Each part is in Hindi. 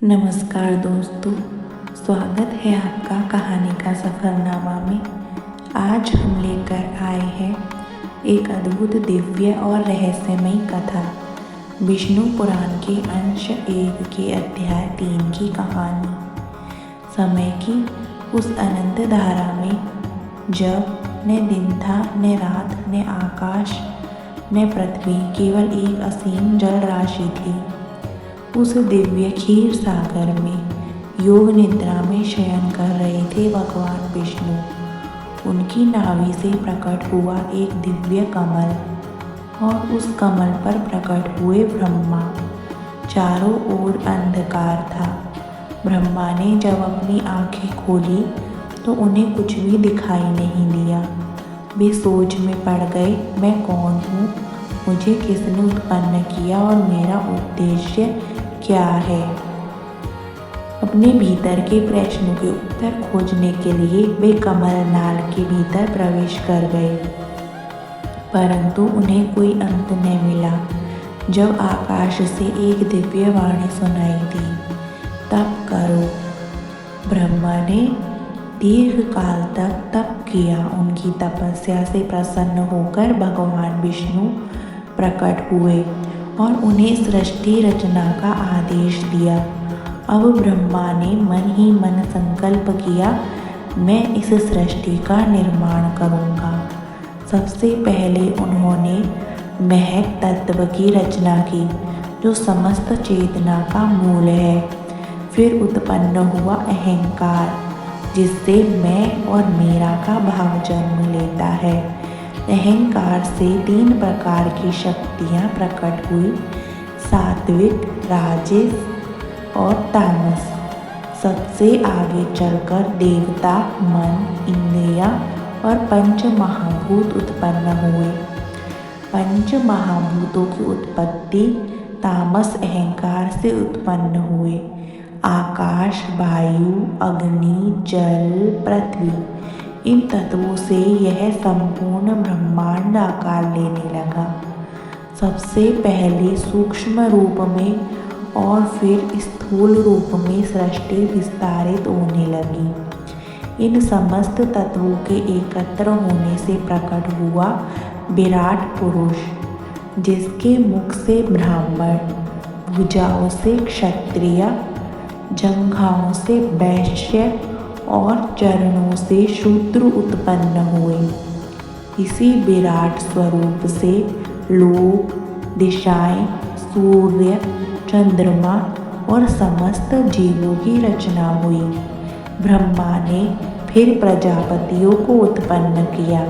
नमस्कार दोस्तों, स्वागत है आपका कहानी का सफ़रनामा में। आज हम लेकर आए हैं एक अद्भुत, दिव्य और रहस्यमयी कथा, विष्णु पुराण के अंश 1 के अध्याय 3 की कहानी। समय की उस अनंत धारा में जब न दिन था, न रात, न आकाश, न पृथ्वी, केवल एक असीम जल राशि थी। उस दिव्य क्षीर सागर में योग निद्रा में शयन कर रहे थे भगवान विष्णु। उनकी नाभि से प्रकट हुआ एक दिव्य कमल और उस कमल पर प्रकट हुए ब्रह्मा। चारों ओर अंधकार था। ब्रह्मा ने जब अपनी आंखें खोली तो उन्हें कुछ भी दिखाई नहीं दिया। वे सोच में पड़ गए, मैं कौन हूँ, मुझे किसने उत्पन्न किया और मेरा उद्देश्य क्या है। अपने भीतर के प्रश्नों के उत्तर खोजने के लिए वे कमल नाल के भीतर प्रवेश कर गए, परंतु उन्हें कोई अंत न मिला। जब आकाश से एक दिव्य वाणी सुनाई दी, तप करो। ब्रह्मा ने दीर्घ काल तक तप किया। उनकी तपस्या से प्रसन्न होकर भगवान विष्णु प्रकट हुए और उन्हें सृष्टि रचना का आदेश दिया। अब ब्रह्मा ने मन ही मन संकल्प किया, मैं इस सृष्टि का निर्माण करूँगा। सबसे पहले उन्होंने महक तत्व की रचना की, जो समस्त चेतना का मूल है। फिर उत्पन्न हुआ अहंकार, जिससे मैं और मेरा का भाव जन्म लेता है। अहंकार से 3 प्रकार की शक्तियाँ प्रकट हुई, सात्विक, राजस और तामस। सबसे आगे चलकर देवता, मन, इंद्रियाँ और पंच महाभूत उत्पन्न हुए। पंच महाभूतों की उत्पत्ति तामस अहंकार से उत्पन्न हुए। आकाश, वायु, अग्नि, जल, पृथ्वी, इन तत्वों से यह संपूर्ण ब्रह्मांड आकार लेने लगा। सबसे पहले सूक्ष्म रूप में और फिर स्थूल रूप में सृष्टि विस्तारित होने लगी। इन समस्त तत्वों के एकत्र होने से प्रकट हुआ विराट पुरुष, जिसके मुख से ब्राह्मण, भुजाओं से क्षत्रिय, जंघाओं से वैश्य और चरणों से शूद्र उत्पन्न हुए। इसी विराट स्वरूप से लोक, दिशाएं, सूर्य, चंद्रमा और समस्त जीवों की रचना हुई। ब्रह्मा ने फिर प्रजापतियों को उत्पन्न किया।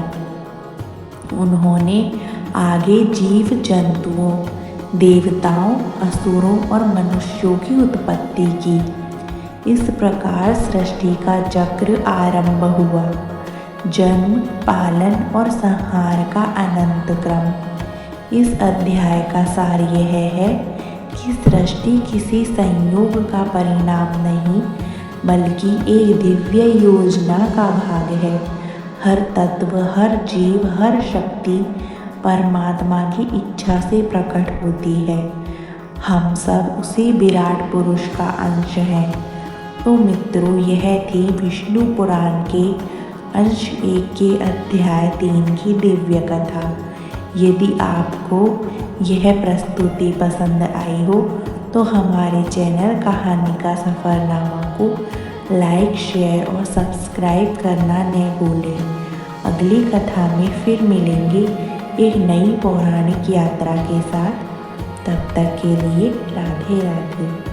उन्होंने आगे जीव जंतुओं, देवताओं, असुरों और मनुष्यों की उत्पत्ति की। इस प्रकार सृष्टि का चक्र आरंभ हुआ। जन्म, पालन और संहार का अनंत क्रम। इस अध्याय का सार यह है कि सृष्टि किसी संयोग का परिणाम नहीं, बल्कि एक दिव्य योजना का भाग है। हर तत्व, हर जीव, हर शक्ति परमात्मा की इच्छा से प्रकट होती है। हम सब उसी विराट पुरुष का अंश हैं। तो मित्रों, यह थी विष्णु पुराण के अंश 1 के अध्याय 3 की दिव्य कथा। यदि आपको यह प्रस्तुति पसंद आई हो तो हमारे चैनल कहानी का सफ़रनामा को लाइक, शेयर और सब्सक्राइब करना न भूलें। अगली कथा में फिर मिलेंगे एक नई पौराणिक यात्रा के साथ। तब तक के लिए राधे राधे।